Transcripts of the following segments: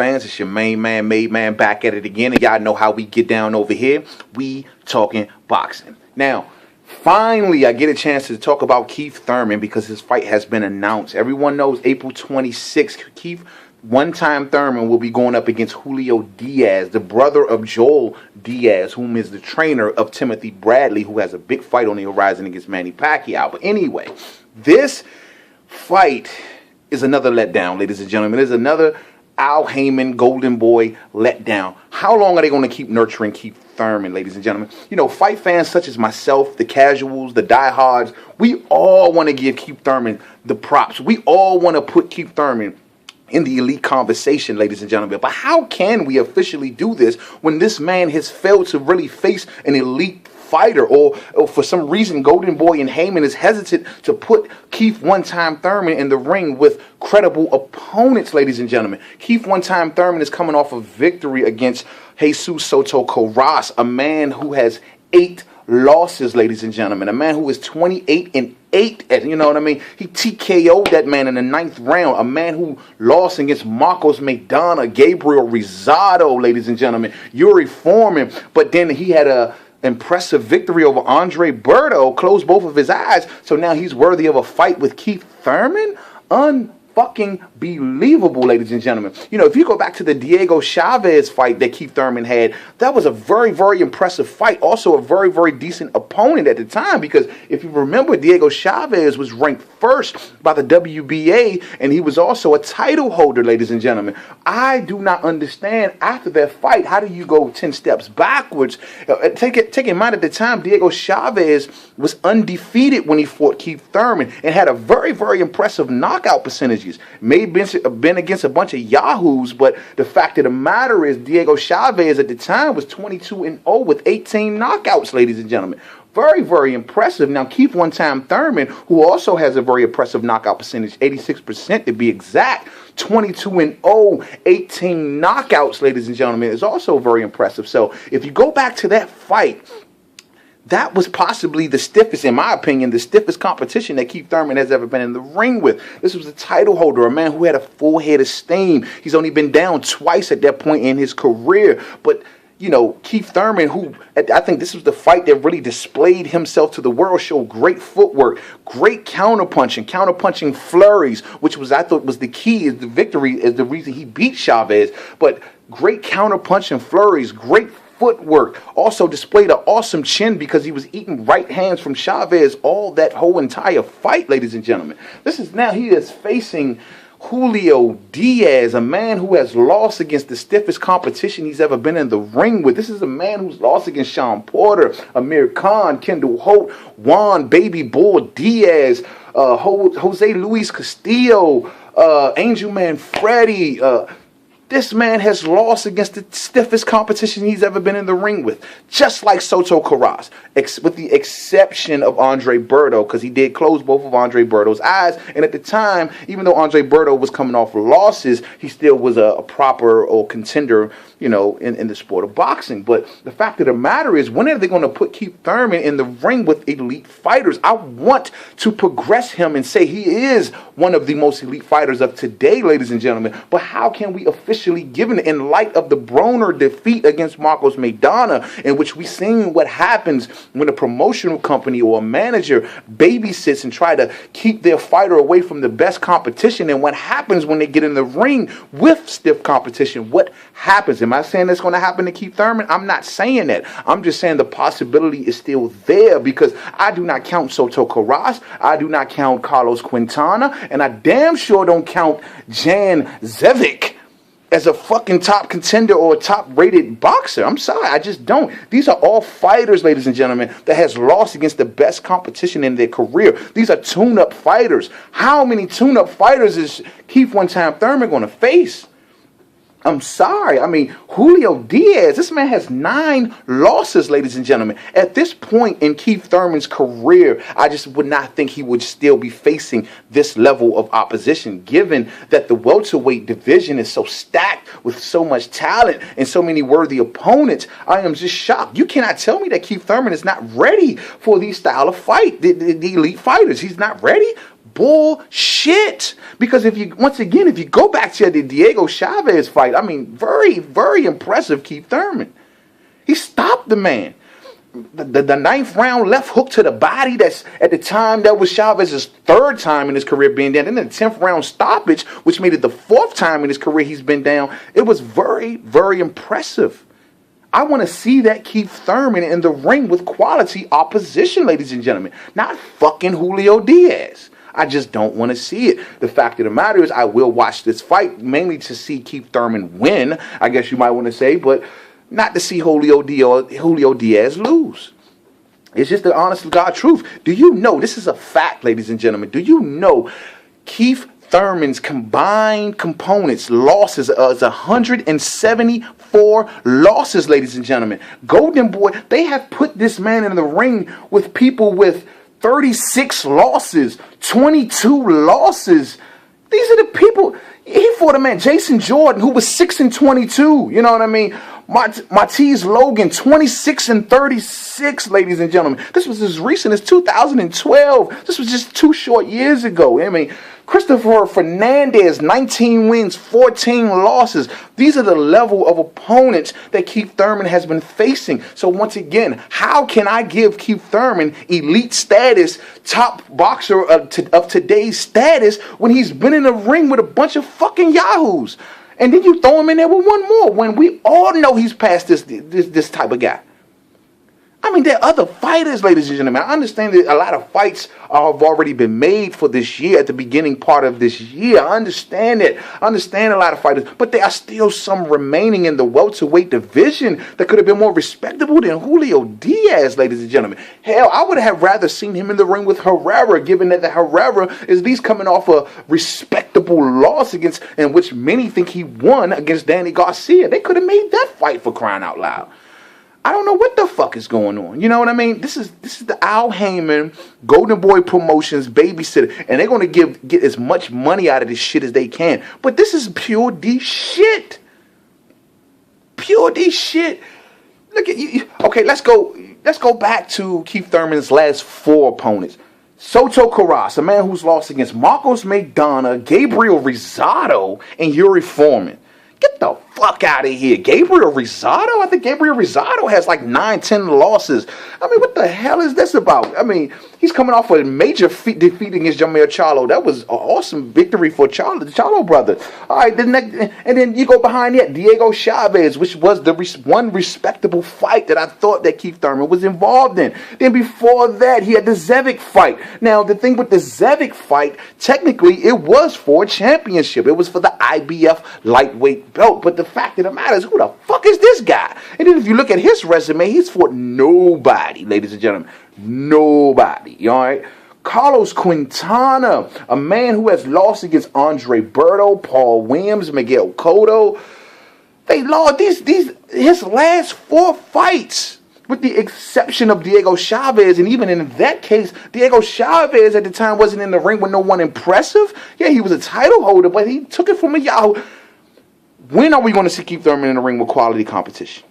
fans? It's your main man, made man, back at it again. And y'all know how we get down over here. We talking boxing. Now, finally, I get a chance to talk about Keith Thurman because his fight has been announced. Everyone knows April 26th, Keith one-time Thurman will be going up against Julio Diaz, the brother of Joel Diaz, whom is the trainer of Timothy Bradley, who has a big fight on the horizon against Manny Pacquiao. But anyway, this fight is another letdown, ladies and gentlemen. It is another Al Heyman, Golden Boy letdown. How long are they going to keep nurturing Keith Thurman, ladies and gentlemen? You know, fight fans such as myself, the casuals, the diehards, we all want to give Keith Thurman the props. We all want to put Keith Thurman in the elite conversation, ladies and gentlemen. But how can we officially do this when this man has failed to really face an elite fighter, or for some reason Golden Boy and Heyman is hesitant to put Keith one-time Thurman in the ring with credible opponents, ladies and gentlemen? Keith one-time Thurman is coming off a victory against Jesus Soto Carras, a man who has 8 losses, ladies and gentlemen, a man who is 28-8, you know what I mean? He TKO'd that man in the 9th round, a man who lost against Marcos Maidana, Gabriel Rosado, ladies and gentlemen, Yuri Foreman, but then he had a impressive victory over Andre Berto, closed both of his eyes, so now he's worthy of a fight with Keith Thurman? Unfucking believable, ladies and gentlemen. You know, if you go back to the Diego Chavez fight that Keith Thurman had, that was a very, very impressive fight. Also a very, very decent opponent at the time, because if you remember, Diego Chavez was ranked first by the WBA, and he was also a title holder, ladies and gentlemen. I do not understand, after that fight, how do you go 10 steps backwards? Take in mind, at the time, Diego Chavez was undefeated when he fought Keith Thurman and had a very, very impressive knockout percentages. May have been against a bunch of yahoos, but the fact of the matter is Diego Chavez at the time was 22-0 with 18 knockouts, ladies and gentlemen. Very, very impressive. Now, Keith one-time Thurman, who also has a very impressive knockout percentage, 86% to be exact, 22-0, 18 knockouts, ladies and gentlemen, is also very impressive. So if you go back to that fight, that was possibly the stiffest, in my opinion, the stiffest competition that Keith Thurman has ever been in the ring with. This was a title holder, a man who had a full head of steam. He's only been down twice at that point in his career. But, you know, Keith Thurman, who I think this was the fight that really displayed himself to the world, showed great footwork, great counterpunching flurries, which was, I thought, was the key, is the victory, is the reason he beat Chavez. But great counterpunching flurries, great footwork, also displayed an awesome chin because he was eating right hands from Chavez all that whole entire fight, ladies and gentlemen. This is now, he is facing Julio Diaz, a man who has lost against the stiffest competition he's ever been in the ring with. This is a man who's lost against Sean Porter, Amir Khan, Kendall Holt, Juan Baby Bull Diaz, Jose Luis Castillo, Angel Man Freddy. This man has lost against the stiffest competition he's ever been in the ring with, just like Soto Carras, with the exception of Andre Berto, because he did close both of Andre Berto's eyes. And at the time, even though Andre Berto was coming off losses, he still was a proper or contender, you know, in the sport of boxing. But the fact of the matter is, when are they going to put Keith Thurman in the ring with elite fighters? I want to progress him and say he is one of the most elite fighters of today, ladies and gentlemen. But how can we officially, given in light of the Broner defeat against Marcos Maidana, in which we seen what happens when a promotional company or a manager babysits and try to keep their fighter away from the best competition, and what happens when they get in the ring with stiff competition? What happens? Am I saying that's going to happen to Keith Thurman? I'm not saying that. I'm just saying the possibility is still there, because I do not count Soto Carras, I do not count Carlos Quintana, and I damn sure don't count Jan Zevic as a fucking top contender or a top-rated boxer. I'm sorry, I just don't. These are all fighters, ladies and gentlemen, that has lost against the best competition in their career. These are tune-up fighters. How many tune-up fighters is Keith one-time Thurman going to face? I'm sorry. I mean, Julio Diaz, this man has 9 losses, ladies and gentlemen. At this point in Keith Thurman's career, I just would not think he would still be facing this level of opposition, given that the welterweight division is so stacked with so much talent and so many worthy opponents. I am just shocked. You cannot tell me that Keith Thurman is not ready for these style of fight, the elite fighters. He's not ready. bullshit. Because if you go back to the Diego Chavez fight, I mean, very, very impressive Keith Thurman. He stopped the man. The ninth round left hook to the body, that's at the time that was Chavez's third time in his career being down. And then the 10th round stoppage, which made it the fourth time in his career he's been down. It was very, very impressive. I want to see that Keith Thurman in the ring with quality opposition, ladies and gentlemen. Not fucking Julio Diaz. I just don't want to see it. The fact of the matter is I will watch this fight mainly to see Keith Thurman win, I guess you might want to say, but not to see Julio Diaz lose. It's just the honest to God truth. Do you know, this is a fact, ladies and gentlemen, do you know Keith Thurman's combined components losses is 174 losses, ladies and gentlemen. Golden Boy, they have put this man in the ring with people with 36 losses, 22 losses. These are the people. He fought a man, Jason Jordan, who was 6-22. You know what I mean? Martiz Logan, 26-36, ladies and gentlemen. This was as recent as 2012. This was just 2 short years ago. I mean, Christopher Fernandez, 19 wins, 14 losses. These are the level of opponents that Keith Thurman has been facing. So once again, how can I give Keith Thurman elite status, top boxer of today's status, when he's been in the ring with a bunch of fucking yahoos? And then you throw him in there with one more when we all know he's past this type of guy. I mean, there are other fighters, ladies and gentlemen. I understand that a lot of fights have already been made for this year, at the beginning part of this year. I understand it. I understand a lot of fighters. But there are still some remaining in the welterweight division that could have been more respectable than Julio Diaz, ladies and gentlemen. Hell, I would have rather seen him in the ring with Herrera, given that the Herrera is at least coming off a respectable loss against, in which many think he won against Danny Garcia. They could have made that fight, for crying out loud. I don't know what the fuck is going on. You know what I mean? This is the Al Heyman, Golden Boy Promotions babysitter. And they're going to get as much money out of this shit as they can. But this is pure D shit. Pure D shit. Look at you. Okay, let's go back to Keith Thurman's last 4 opponents. Soto Carras, a man who's lost against Marcos Maidana, Gabriel Rosado, and Yuri Foreman. Get the fuck out of here. Gabriel Rosado? I think Gabriel Rosado has like 9-10 losses. I mean, what the hell is this about? I mean, he's coming off a major defeat against Jermell Charlo. That was an awesome victory for the Charlo brother. All right, and then you go behind that, Diego Chavez, which was the one respectable fight that I thought that Keith Thurman was involved in. Then before that, he had the Zevic fight. Now, the thing with the Zevic fight, technically, it was for a championship. It was for the IBF lightweight belt. But the fact of the matter is, who the fuck is this guy? And then if you look at his resume, he's fought nobody, ladies and gentlemen. Nobody. All right? Carlos Quintana, a man who has lost against Andre Berto, Paul Williams, Miguel Cotto. They lost his last 4 fights, with the exception of Diego Chavez. And even in that case, Diego Chavez at the time wasn't in the ring with no one impressive. Yeah, he was a title holder, but he took it from a Yahoo. When are we going to see Keith Thurman in the ring with quality competition?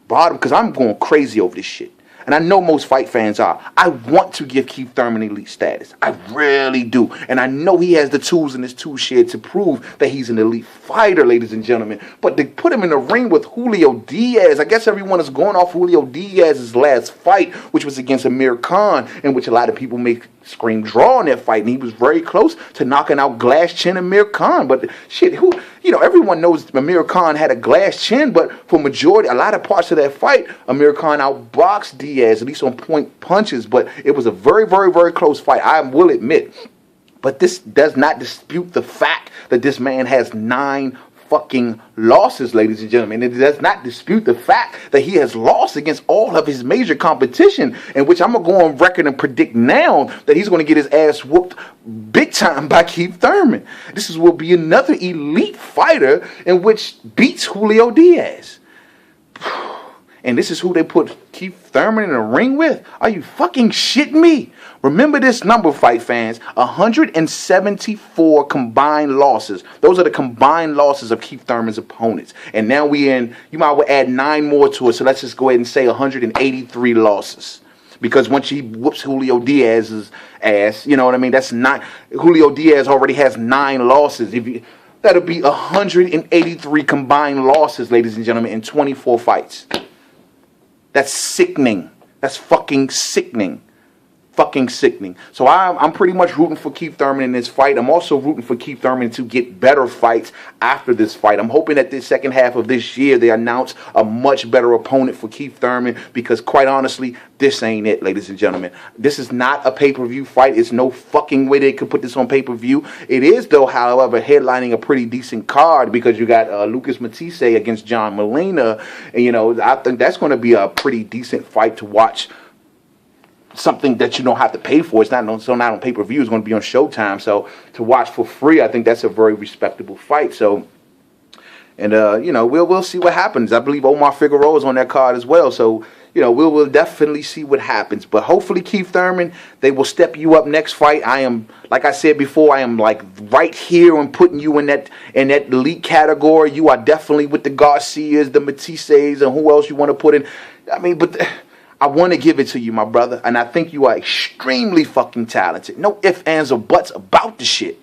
Bottom, because I'm going crazy over this shit. And I know most fight fans are. I want to give Keith Thurman elite status. I really do. And I know he has the tools in his tool shed to prove that he's an elite fighter, ladies and gentlemen. But to put him in the ring with Julio Diaz, I guess everyone is going off Julio Diaz's last fight, which was against Amir Khan, in which a lot of people may scream draw in that fight. And he was very close to knocking out glass chin Amir Khan. But shit, everyone knows Amir Khan had a glass chin, but for a lot of parts of that fight, Amir Khan outboxed Diaz, at least on point punches. But it was a very, very, very close fight, I will admit. But this does not dispute the fact that this man has 9 fucking losses, ladies and gentlemen. It does not dispute the fact that he has lost against all of his major competition, in which I'm going to go on record and predict now that he's going to get his ass whooped big time by Keith Thurman. This will be another elite fighter in which beats Julio Diaz. And this is who they put Keith Thurman in a ring with? Are you fucking shitting me? Remember this number, fight fans. 174 combined losses. Those are the combined losses of Keith Thurman's opponents. And now you might well add 9 more to it. So let's just go ahead and say 183 losses. Because once he whoops Julio Diaz's ass, you know what I mean? That's not, Julio Diaz already has 9 losses. That'll be 183 combined losses, ladies and gentlemen, in 24 fights. That's sickening. That's fucking sickening. Fucking sickening. So I'm pretty much rooting for Keith Thurman in this fight. I'm also rooting for Keith Thurman to get better fights after this fight. I'm hoping that this second half of this year they announce a much better opponent for Keith Thurman, because quite honestly, this ain't it, ladies and gentlemen. This is not a pay-per-view fight. It's no fucking way they could put this on pay-per-view. It is, though, however, headlining a pretty decent card, because you got Lucas Matisse against John Molina. And, you know, I think that's going to be a pretty decent fight to watch. Something that you don't have to pay for. It's not on pay-per-view. It's going to be on Showtime. So to watch for free, I think that's a very respectable fight. So, and you know, we'll see what happens. I believe Omar Figueroa is on that card as well. So, you know, we'll definitely see what happens. But hopefully, Keith Thurman, they will step you up next fight. I am, like I said before, I am like right here and putting you in that elite category. You are definitely with the Garcias, the Matisses, and who else you want to put in. I mean, but I want to give it to you, my brother, and I think you are extremely fucking talented. No ifs, ands, or buts about the shit.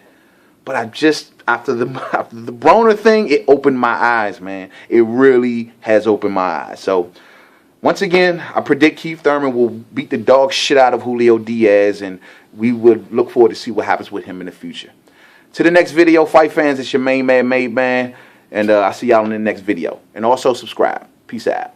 But I just, after the Broner thing, it opened my eyes, man. It really has opened my eyes. So, once again, I predict Keith Thurman will beat the dog shit out of Julio Diaz, and we would look forward to see what happens with him in the future. To the next video, fight fans, it's your main man, Made Man, and I'll see y'all in the next video. And also subscribe. Peace out.